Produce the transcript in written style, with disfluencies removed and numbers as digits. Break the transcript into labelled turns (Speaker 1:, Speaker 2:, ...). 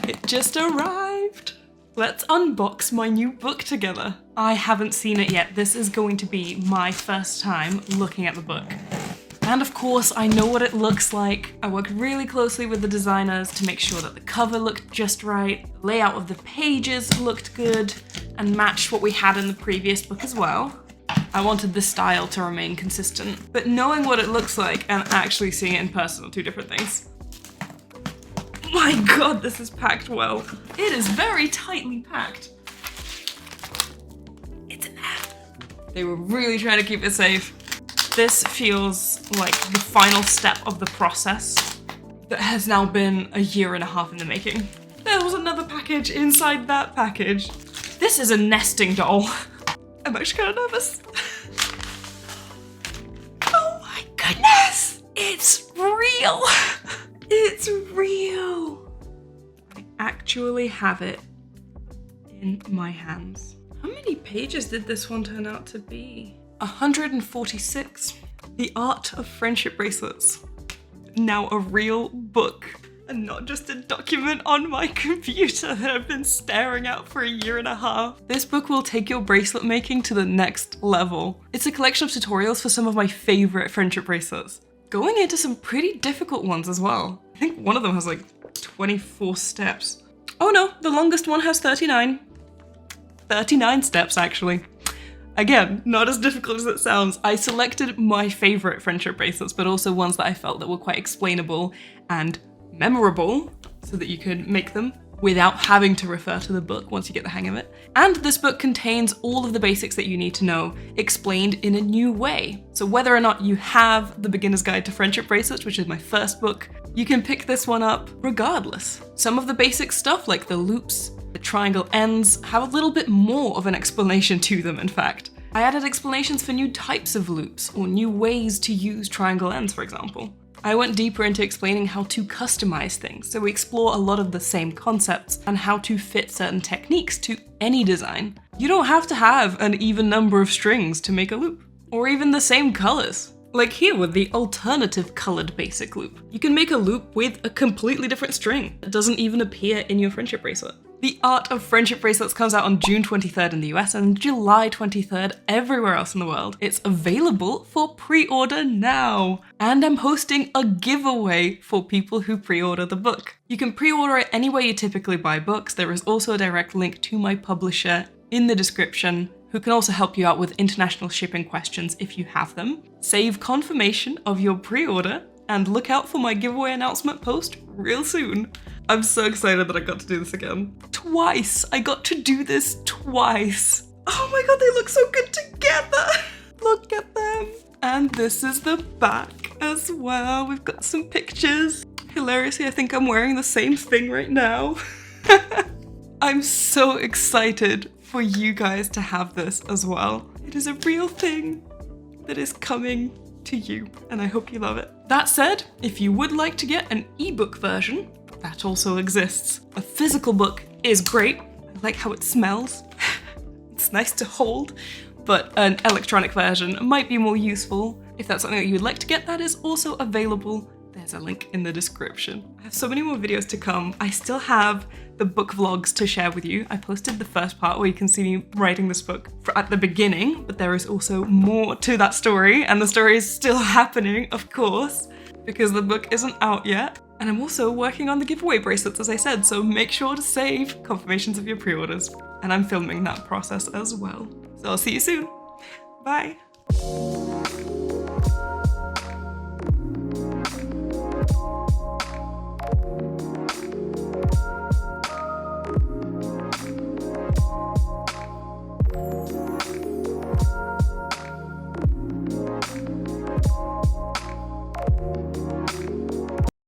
Speaker 1: It just arrived. Let's unbox my new book together. I haven't seen it yet. This is going to be my first time looking at the book. And of course, I know what it looks like. I worked really closely with the designers to make sure that the cover looked just right, the layout of the pages looked good, and matched what we had in the previous book as well. I wanted the style to remain consistent, but knowing what it looks like and actually seeing it in person are two different things. My god, this is packed well. It is very tightly packed. It's in there. They were really trying to keep it safe. This feels like the final step of the process that has now been a year and a half in the making. There was another package inside that package. This is a nesting doll. I'm actually kind of nervous. Oh my goodness! It's real! It's real! I actually have it in my hands. How many pages did this one turn out to be? 146. The Art of Friendship Bracelets. Now a real book, and not just a document on my computer that I've been staring at for a year and a half. This book will take your bracelet making to the next level. It's a collection of tutorials for some of my favorite friendship bracelets, going into some pretty difficult ones as well. I think one of them has like 24 steps. Oh no, the longest one has 39. 39 steps actually. Again, not as difficult as it sounds. I selected my favorite friendship bracelets, but also ones that I felt that were quite explainable and memorable so that you could make them without having to refer to the book once you get the hang of it. And this book contains all of the basics that you need to know, explained in a new way. So whether or not you have the Beginner's Guide to Friendship Bracelets, which is my first book, you can pick this one up regardless. Some of the basic stuff, like the loops, the triangle ends, have a little bit more of an explanation to them, in fact. I added explanations for new types of loops, or new ways to use triangle ends, for example. I went deeper into explaining how to customize things, so we explore a lot of the same concepts and how to fit certain techniques to any design. You don't have to have an even number of strings to make a loop, or even the same colors. Like here with the alternative colored basic loop. You can make a loop with a completely different string that doesn't even appear in your friendship bracelet. The Art of Friendship Bracelets comes out on June 23rd in the US and July 23rd everywhere else in the world. It's available for pre-order now. And I'm hosting a giveaway for people who pre-order the book. You can pre-order it any way you typically buy books. There is also a direct link to my publisher in the description, who can also help you out with international shipping questions if you have them. Save confirmation of your pre-order and look out for my giveaway announcement post real soon. I'm so excited that I got to do this again. Twice! I got to do this twice. Oh my god, they look so good together! Look at them! And this is the back as well. We've got some pictures. Hilariously, I think I'm wearing the same thing right now. I'm so excited for you guys to have this as well. It is a real thing that is coming to you, and I hope you love it. That said, if you would like to get an ebook version, that also exists. A physical book is great. I like how it smells. It's nice to hold, but an electronic version might be more useful. If that's something that you would like to get, that is also available. There's a link in the description. I have so many more videos to come. I still have the book vlogs to share with you. I posted the first part where you can see me writing this book at the beginning, but there is also more to that story, and the story is still happening, of course, because the book isn't out yet. And I'm also working on the giveaway bracelets, as I said, so make sure to save confirmations of your pre-orders. And I'm filming that process as well. So I'll see you soon. Bye.